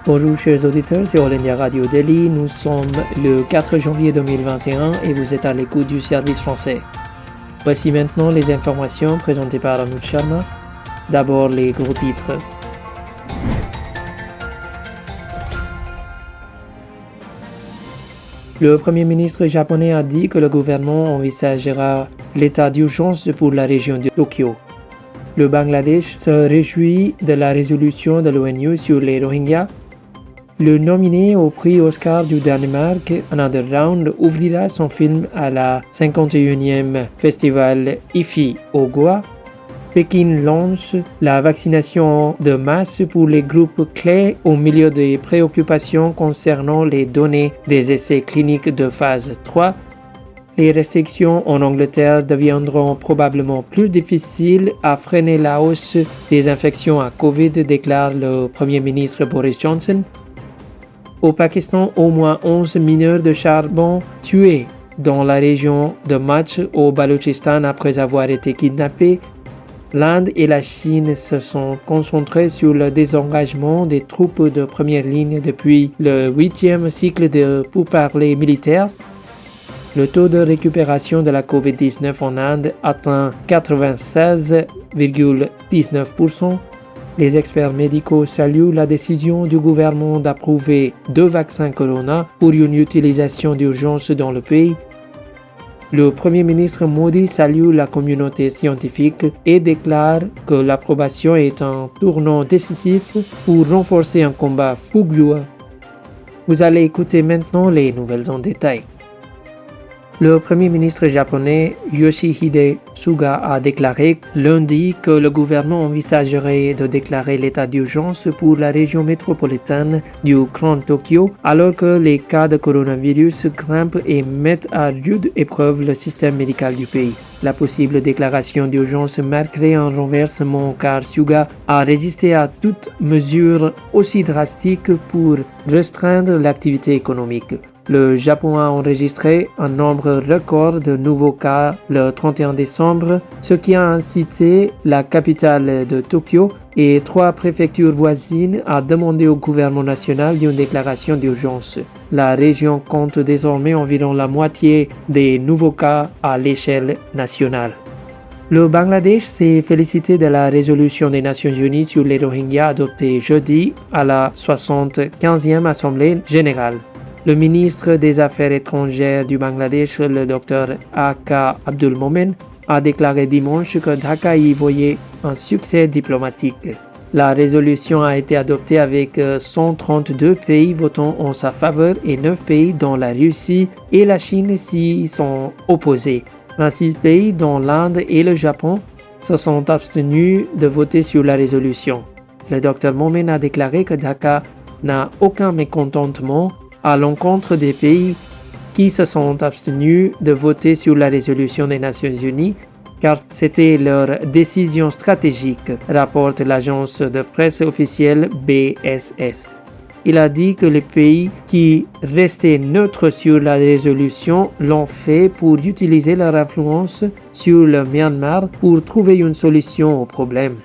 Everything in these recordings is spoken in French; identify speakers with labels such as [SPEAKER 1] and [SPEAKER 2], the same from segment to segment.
[SPEAKER 1] Bonjour chers auditeurs, c'est All India Radio Delhi. Nous sommes le 4 janvier 2021 et vous êtes à l'écoute du service français. Voici maintenant les informations présentées par Anuj Sharma. D'abord les gros titres. Le Premier ministre japonais a dit que le gouvernement envisagera l'état d'urgence pour la région de Tokyo. Le Bangladesh se réjouit de la résolution de l'ONU sur les Rohingyas. Le nominé au prix Oscar du Danemark, Another Round, ouvrira son film à la 51e festival IFFI au Goa. Pékin lance la vaccination de masse pour les groupes clés au milieu des préoccupations concernant les données des essais cliniques de phase 3. Les restrictions en Angleterre deviendront probablement plus difficiles à freiner la hausse des infections à Covid, déclare le Premier ministre Boris Johnson. Au Pakistan, au moins 11 mineurs de charbon tués dans la région de Match au Balochistan après avoir été kidnappés. L'Inde et la Chine se sont concentrés sur le désengagement des troupes de première ligne depuis le 8e cycle de pourparlers militaires. Le taux de récupération de la COVID-19 en Inde atteint 96,19%. Les experts médicaux saluent la décision du gouvernement d'approuver 2 vaccins Corona pour une utilisation d'urgence dans le pays. Le Premier ministre Modi salue la communauté scientifique et déclare que l'approbation est un tournant décisif pour renforcer un combat fougueux. Vous allez écouter maintenant les nouvelles en détail. Le Premier ministre japonais Yoshihide Suga a déclaré lundi que le gouvernement envisagerait de déclarer l'état d'urgence pour la région métropolitaine du Grand Tokyo alors que les cas de coronavirus grimpent et mettent à rude épreuve le système médical du pays. La possible déclaration d'urgence marquerait un renversement car Suga a résisté à toute mesure aussi drastique pour restreindre l'activité économique. Le Japon a enregistré un nombre record de nouveaux cas le 31 décembre, ce qui a incité la capitale de Tokyo et 3 préfectures voisines à demander au gouvernement national une déclaration d'urgence. La région compte désormais environ la moitié des nouveaux cas à l'échelle nationale. Le Bangladesh s'est félicité de la résolution des Nations Unies sur les Rohingyas adoptée jeudi à la 75e Assemblée générale. Le ministre des Affaires étrangères du Bangladesh, le Dr A.K. Abdul Momen, a déclaré dimanche que Dhaka y voyait un succès diplomatique. La résolution a été adoptée avec 132 pays votant en sa faveur et 9 pays dont la Russie et la Chine s'y sont opposés. 26 pays dont l'Inde et le Japon se sont abstenus de voter sur la résolution. Le Dr Momen a déclaré que Dhaka n'a aucun mécontentement à l'encontre des pays qui se sont abstenus de voter sur la résolution des Nations Unies, car c'était leur décision stratégique, rapporte l'agence de presse officielle BSS. Il a dit que les pays qui restaient neutres sur la résolution l'ont fait pour utiliser leur influence sur le Myanmar pour trouver une solution au problème.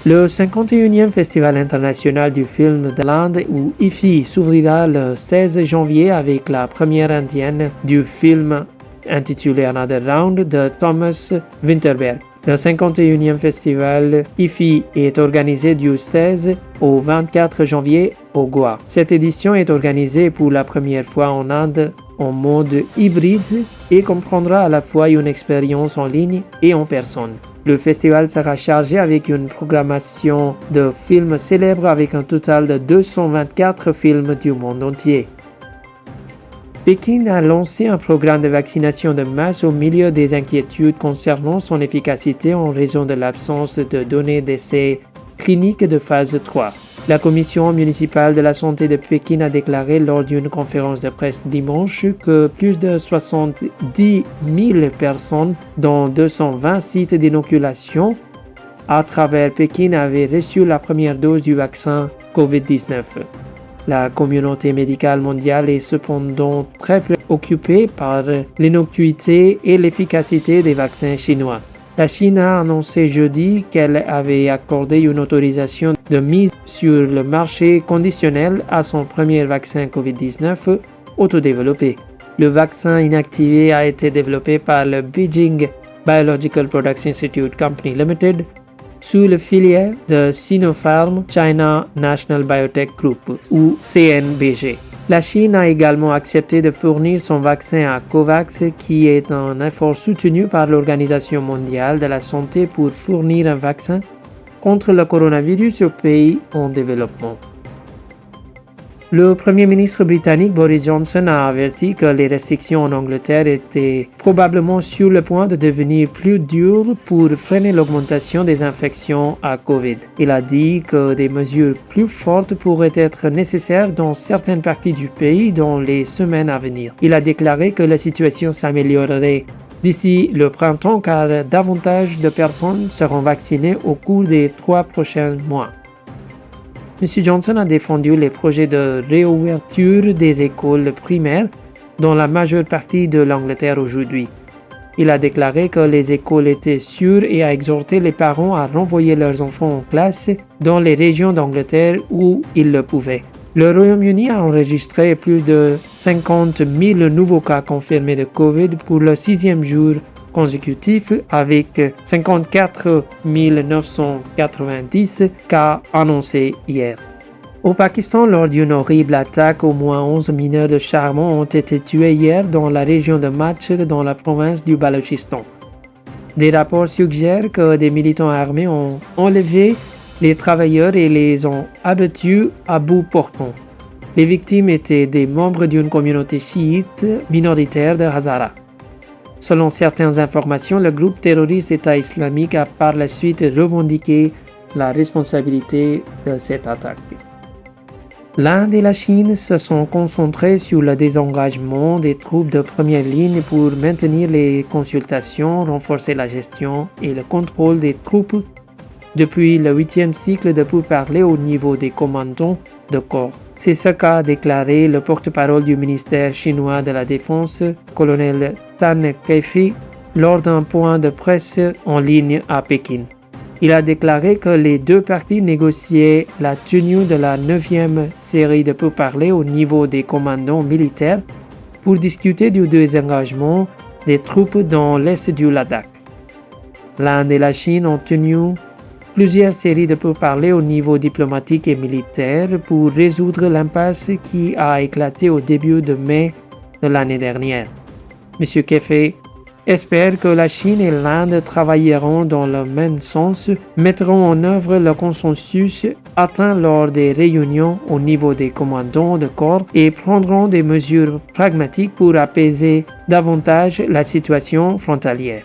[SPEAKER 1] Le 51e Festival international du film de l'Inde ou IFFI s'ouvrira le 16 janvier avec la première indienne du film intitulé Another Round de Thomas Vinterberg. Le 51e Festival IFFI est organisé du 16 au 24 janvier au Goa. Cette édition est organisée pour la première fois en Inde en mode hybride et comprendra à la fois une expérience en ligne et en personne. Le festival sera chargé avec une programmation de films célèbres avec un total de 224 films du monde entier. Pékin a lancé un programme de vaccination de masse au milieu des inquiétudes concernant son efficacité en raison de l'absence de données d'essais cliniques de phase 3. La commission municipale de la santé de Pékin a déclaré lors d'une conférence de presse dimanche que plus de 70 000 personnes dans 220 sites d'inoculation à travers Pékin avaient reçu la première dose du vaccin COVID-19. La communauté médicale mondiale est cependant très préoccupée par l'innocuité et l'efficacité des vaccins chinois. La Chine a annoncé jeudi qu'elle avait accordé une autorisation de mise sur le marché conditionnelle à son premier vaccin COVID-19 autodéveloppé. Le vaccin inactivé a été développé par le Beijing Biological Products Institute Company Limited sous le filière de Sinopharm China National Biotech Group ou CNBG. La Chine a également accepté de fournir son vaccin à COVAX, qui est un effort soutenu par l'Organisation mondiale de la santé pour fournir un vaccin contre le coronavirus aux pays en développement. Le Premier ministre britannique Boris Johnson a averti que les restrictions en Angleterre étaient probablement sur le point de devenir plus dures pour freiner l'augmentation des infections à COVID. Il a dit que des mesures plus fortes pourraient être nécessaires dans certaines parties du pays dans les semaines à venir. Il a déclaré que la situation s'améliorerait d'ici le printemps car davantage de personnes seront vaccinées au cours des 3 prochains mois. M. Johnson a défendu les projets de réouverture des écoles primaires dans la majeure partie de l'Angleterre aujourd'hui. Il a déclaré que les écoles étaient sûres et a exhorté les parents à renvoyer leurs enfants en classe dans les régions d'Angleterre où ils le pouvaient. Le Royaume-Uni a enregistré plus de 50 000 nouveaux cas confirmés de COVID pour le 6e jour consécutif avec 54 990 cas annoncés hier. Au Pakistan, lors d'une horrible attaque, au moins 11 mineurs de charbon ont été tués hier dans la région de Match, dans la province du Balochistan. Des rapports suggèrent que des militants armés ont enlevé les travailleurs et les ont abattus à bout portant. Les victimes étaient des membres d'une communauté chiite minoritaire de Hazara. Selon certaines informations, le groupe terroriste État islamique a par la suite revendiqué la responsabilité de cette attaque. L'Inde et la Chine se sont concentrés sur le désengagement des troupes de première ligne pour maintenir les consultations, renforcer la gestion et le contrôle des troupes depuis le 8e cycle de pourparlers au niveau des commandants de corps. C'est ce qu'a déclaré le porte-parole du ministère chinois de la Défense, colonel Tan Kefei, lors d'un point de presse en ligne à Pékin. Il a déclaré que les deux parties négociaient la tenue de la 9e série de pourparlers au niveau des commandants militaires pour discuter du désengagement des troupes dans l'est du Ladakh. L'Inde et la Chine ont tenu plusieurs séries de pourparlers au niveau diplomatique et militaire pour résoudre l'impasse qui a éclaté au début de mai de l'année dernière. M. Kefei espère que la Chine et l'Inde travailleront dans le même sens, mettront en œuvre le consensus atteint lors des réunions au niveau des commandants de corps et prendront des mesures pragmatiques pour apaiser davantage la situation frontalière.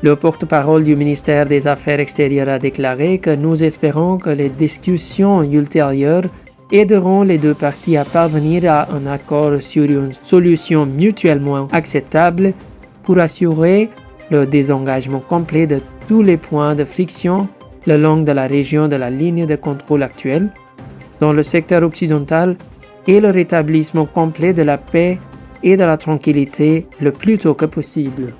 [SPEAKER 1] Le porte-parole du ministère des Affaires extérieures a déclaré que nous espérons que les discussions ultérieures aideront les deux parties à parvenir à un accord sur une solution mutuellement acceptable pour assurer le désengagement complet de tous les points de friction le long de la région de la ligne de contrôle actuelle, dans le secteur occidental, et le rétablissement complet de la paix et de la tranquillité le plus tôt que possible.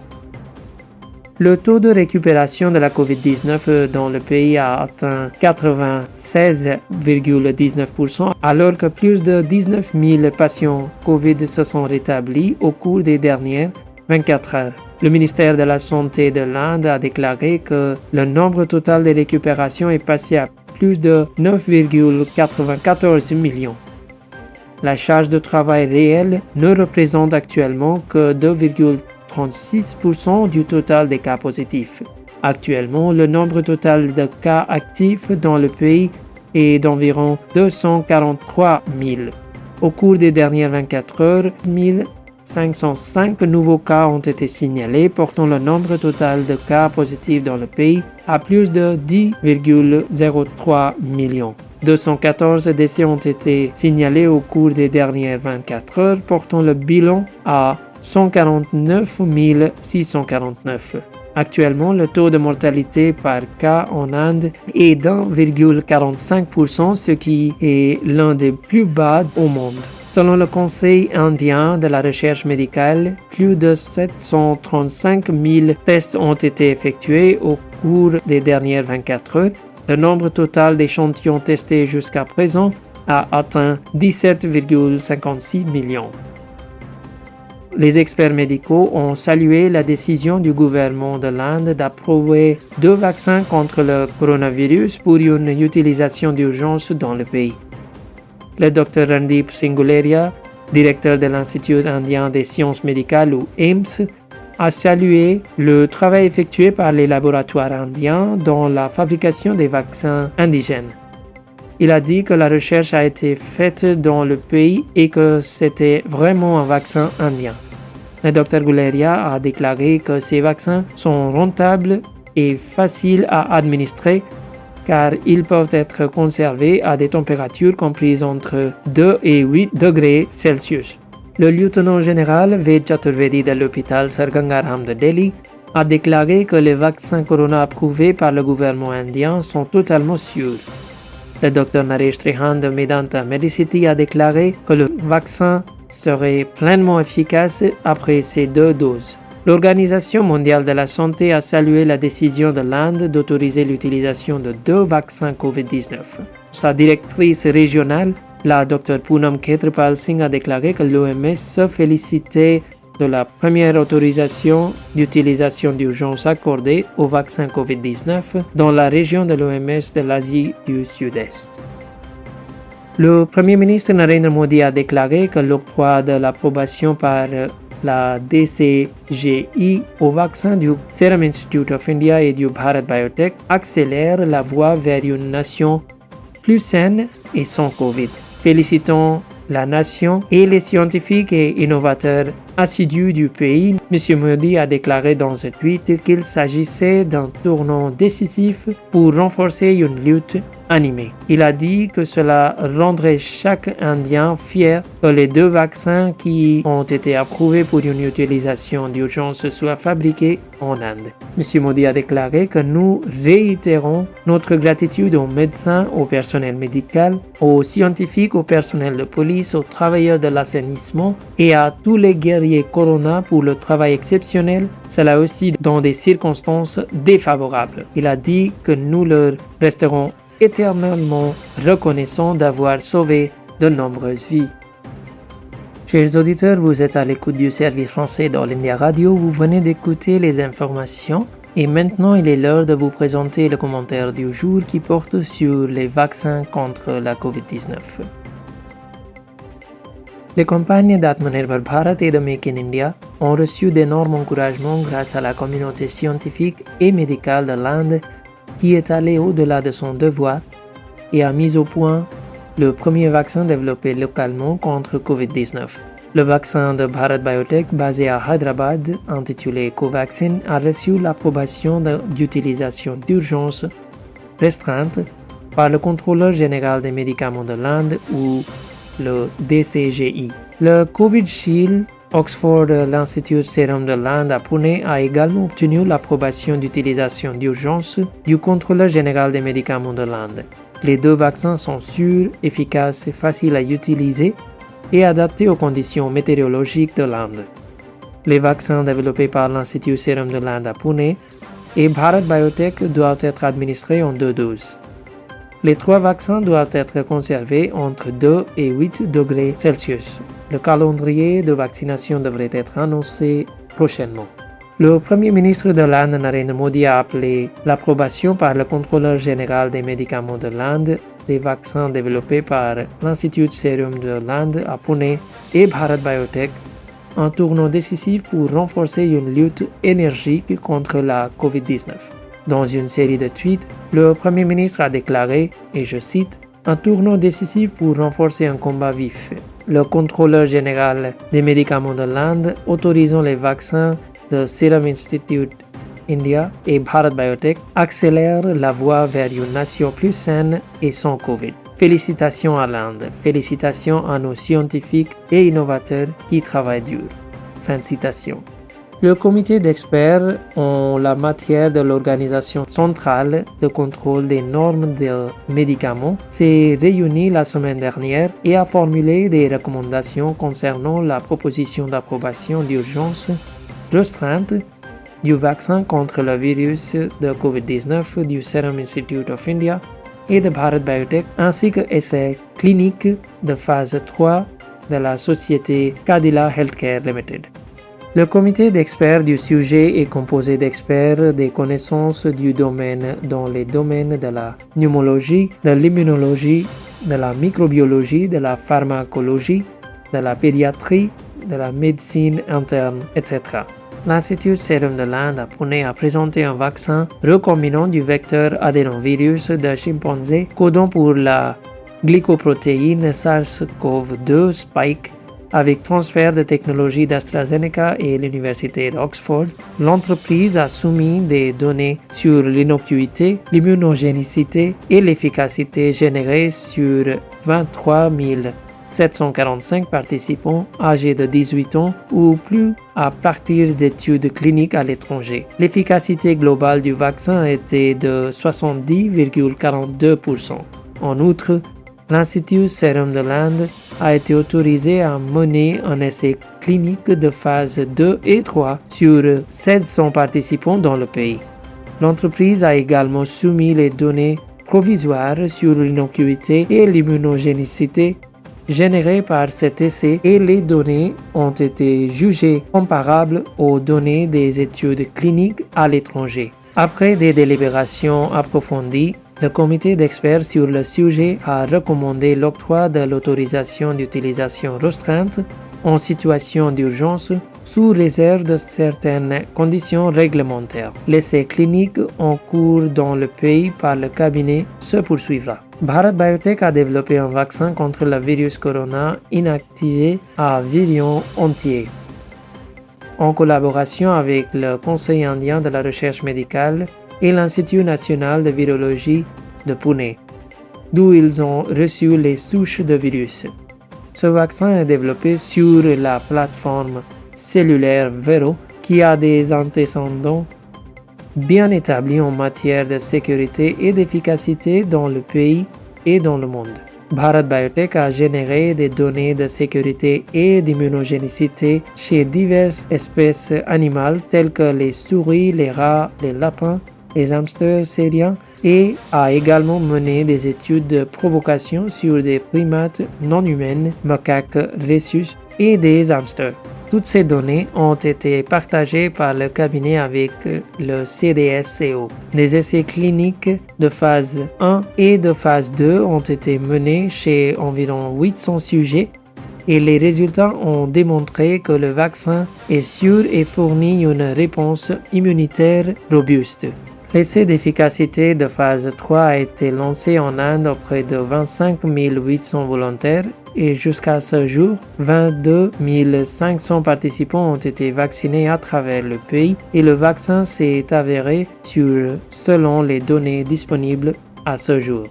[SPEAKER 1] Le taux de récupération de la COVID-19 dans le pays a atteint 96,19%, alors que plus de 19 000 patients COVID se sont rétablis au cours des dernières 24 heures. Le ministère de la Santé de l'Inde a déclaré que le nombre total de récupérations est passé à plus de 9,94 millions. La charge de travail réelle ne représente actuellement que 2,36% du total des cas positifs. Actuellement, le nombre total de cas actifs dans le pays est d'environ 243 000. Au cours des dernières 24 heures, 1505 nouveaux cas ont été signalés, portant le nombre total de cas positifs dans le pays à plus de 10,03 millions. 214 décès ont été signalés au cours des dernières 24 heures, portant le bilan à 149 649. Actuellement, le taux de mortalité par cas en Inde est d'1,45%, ce qui est l'un des plus bas au monde. Selon le Conseil indien de la recherche médicale, plus de 735 000 tests ont été effectués au cours des dernières 24 heures. Le nombre total d'échantillons testés jusqu'à présent a atteint 17,56 millions. Les experts médicaux ont salué la décision du gouvernement de l'Inde d'approuver 2 vaccins contre le coronavirus pour une utilisation d'urgence dans le pays. Le Dr Randeep Singh Guleria, directeur de l'Institut indien des sciences médicales ou AIIMS, a salué le travail effectué par les laboratoires indiens dans la fabrication des vaccins indigènes. Il a dit que la recherche a été faite dans le pays et que c'était vraiment un vaccin indien. Le Dr Guleria a déclaré que ces vaccins sont rentables et faciles à administrer car ils peuvent être conservés à des températures comprises entre 2 et 8 degrés Celsius. Le lieutenant général Ved Chaturvedi de l'hôpital Sir Ganga Ram de Delhi a déclaré que les vaccins corona approuvés par le gouvernement indien sont totalement sûrs. Le Dr Naresh Trehan de Medanta Medicity a déclaré que le vaccin serait pleinement efficace après ces 2 doses. L'Organisation mondiale de la santé a salué la décision de l'Inde d'autoriser l'utilisation de 2 vaccins COVID-19. Sa directrice régionale, la Dr Poonam Khetrapal Singh, a déclaré que l'OMS se félicitait de la première autorisation d'utilisation d'urgence accordée au vaccin COVID-19 dans la région de l'OMS de l'Asie du Sud-Est. Le Premier ministre Narendra Modi a déclaré que l'octroi de l'approbation par la DCGI au vaccin du Serum Institute of India et du Bharat Biotech accélère la voie vers une nation plus saine et sans Covid. Félicitons la nation et les scientifiques et innovateurs assidus du pays. M. Modi a déclaré dans un tweet qu'il s'agissait d'un tournant décisif pour renforcer une lutte animée. Il a dit que cela rendrait chaque Indien fier que les 2 vaccins qui ont été approuvés pour une utilisation d'urgence soient fabriqués en Inde. M. Modi a déclaré que nous réitérons notre gratitude aux médecins, au personnel médical, aux scientifiques, au personnel de police, aux travailleurs de l'assainissement et à tous les guerriers Corona pour le travail exceptionnel, cela aussi dans des circonstances défavorables. Il a dit que nous leur resterons éternellement reconnaissants d'avoir sauvé de nombreuses vies. Chers auditeurs, vous êtes à l'écoute du service français dans l'India Radio. Vous venez d'écouter les informations et maintenant il est l'heure de vous présenter le commentaire du jour qui porte sur les vaccins contre la COVID-19. Les campagnes d'Atmanirbhar Bharat et de Make in India ont reçu d'énormes encouragements grâce à la communauté scientifique et médicale de l'Inde qui est allée au-delà de son devoir et a mis au point le premier vaccin développé localement contre COVID-19. Le vaccin de Bharat Biotech basé à Hyderabad, intitulé Covaxin, a reçu l'approbation d'utilisation d'urgence restreinte par le contrôleur général des médicaments de l'Inde ou le DCGI. Le Covishield Oxford, l'Institut Serum de l'Inde à Pune, a également obtenu l'approbation d'utilisation d'urgence du contrôleur général des médicaments de l'Inde. Les 2 vaccins sont sûrs, efficaces, faciles à utiliser et adaptés aux conditions météorologiques de l'Inde. Les vaccins développés par l'Institut Serum de l'Inde à Pune et Bharat Biotech doivent être administrés en 2 doses. Les 3 vaccins doivent être conservés entre 2 et 8 degrés Celsius. Le calendrier de vaccination devrait être annoncé prochainement. Le Premier ministre de l'Inde, Narendra Modi, a appelé l'approbation par le contrôleur général des médicaments de l'Inde des vaccins développés par l'Institut Serum de l'Inde à Pune et Bharat Biotech un tournant décisif pour renforcer une lutte énergique contre la COVID-19. Dans une série de tweets, le Premier ministre a déclaré, et je cite, « Un tournant décisif pour renforcer un combat vif. Le contrôleur général des médicaments de l'Inde autorisant les vaccins de Serum Institute India et Bharat Biotech accélère la voie vers une nation plus saine et sans Covid. Félicitations à l'Inde, félicitations à nos scientifiques et innovateurs qui travaillent dur. » Fin de citation. Le comité d'experts en la matière de l'Organisation centrale de contrôle des normes de médicaments s'est réuni la semaine dernière et a formulé des recommandations concernant la proposition d'approbation d'urgence restreinte du vaccin contre le virus de COVID-19 du Serum Institute of India et de Bharat Biotech ainsi que essais cliniques de phase 3 de la société Cadila Healthcare Limited. Le comité d'experts du sujet est composé d'experts des connaissances du domaine dans les domaines de la pneumologie, de l'immunologie, de la microbiologie, de la pharmacologie, de la pédiatrie, de la médecine interne, etc. L'Institut Serum de l'Inde à Pune a présenté un vaccin recombinant du vecteur adénovirus de chimpanzé codant pour la glycoprotéine SARS-CoV-2 Spike avec transfert de technologie d'AstraZeneca et l'Université d'Oxford. L'entreprise a soumis des données sur l'innocuité, l'immunogénicité et l'efficacité générées sur 23 745 participants âgés de 18 ans ou plus à partir d'études cliniques à l'étranger. L'efficacité globale du vaccin était de 70,42%. En outre, l'Institut Serum de l'Inde a été autorisé à mener un essai clinique de phase 2 et 3 sur 700 participants dans le pays. L'entreprise a également soumis les données provisoires sur l'innocuité et l'immunogénicité générées par cet essai et les données ont été jugées comparables aux données des études cliniques à l'étranger. Après des délibérations approfondies, le comité d'experts sur le sujet a recommandé l'octroi de l'autorisation d'utilisation restreinte en situation d'urgence sous réserve de certaines conditions réglementaires. L'essai clinique en cours dans le pays par le cabinet se poursuivra. Bharat Biotech a développé un vaccin contre le virus corona inactivé à virion entier. En collaboration avec le Conseil indien de la recherche médicale et l'Institut national de virologie de Pune, d'où ils ont reçu les souches de virus. Ce vaccin est développé sur la plateforme cellulaire Vero qui a des antécédents bien établis en matière de sécurité et d'efficacité dans le pays et dans le monde. Bharat Biotech a généré des données de sécurité et d'immunogénicité chez diverses espèces animales telles que les souris, les rats, les lapins, les hamsters syriens et a également mené des études de provocation sur des primates non humaines, macaques, rhésus et des hamsters. Toutes ces données ont été partagées par le cabinet avec le CDSCO. Des essais cliniques de phase 1 et de phase 2 ont été menés chez environ 800 sujets et les résultats ont démontré que le vaccin est sûr et fournit une réponse immunitaire robuste. L'essai d'efficacité de phase 3 a été lancé en Inde auprès de 25 800 volontaires et jusqu'à ce jour, 22 500 participants ont été vaccinés à travers le pays et le vaccin s'est avéré sûr selon les données disponibles à ce jour.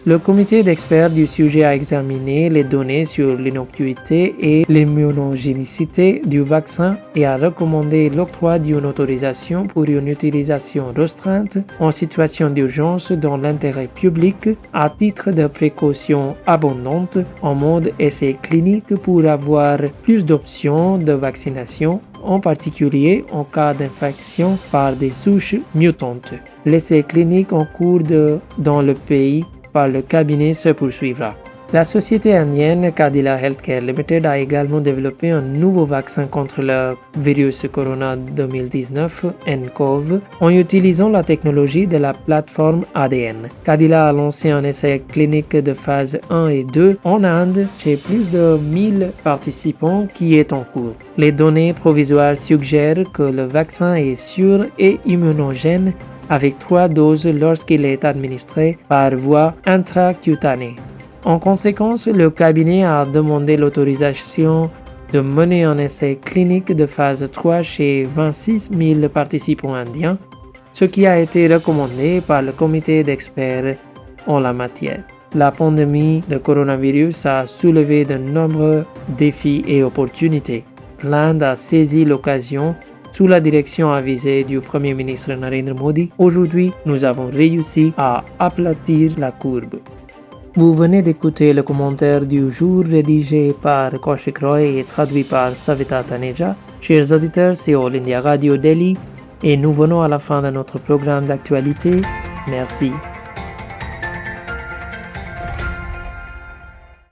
[SPEAKER 1] Le comité d'experts du sujet a examiné les données sur l'innocuité et l'immunogénicité du vaccin et a recommandé l'octroi d'une autorisation pour une utilisation restreinte en situation d'urgence dans l'intérêt public à titre de précaution abondante en mode essai clinique pour avoir plus d'options de vaccination, en particulier en cas d'infection par des souches mutantes. L'essai clinique en cours dans le pays par le cabinet se poursuivra. La société indienne Cadila Healthcare Limited a également développé un nouveau vaccin contre le virus corona 2019 nCoV en utilisant la technologie de la plateforme ADN. Cadila a lancé un essai clinique de phase 1 et 2 en Inde chez plus de 1000 participants qui est en cours. Les données provisoires suggèrent que le vaccin est sûr et immunogène avec 3 doses lorsqu'il est administré par voie intracutanée. En conséquence, le cabinet a demandé l'autorisation de mener un essai clinique de phase 3 chez 26 000 participants indiens, ce qui a été recommandé par le comité d'experts en la matière. La pandémie de coronavirus a soulevé de nombreux défis et opportunités. L'Inde a saisi l'occasion Sous la direction avisée du Premier ministre Narendra Modi, aujourd'hui, nous avons réussi à aplatir la courbe. Vous venez d'écouter le commentaire du jour rédigé par Kaushik Roy et traduit par Savita Taneja. Chers auditeurs, c'est All India Radio Delhi et nous venons à la fin de notre programme d'actualité. Merci.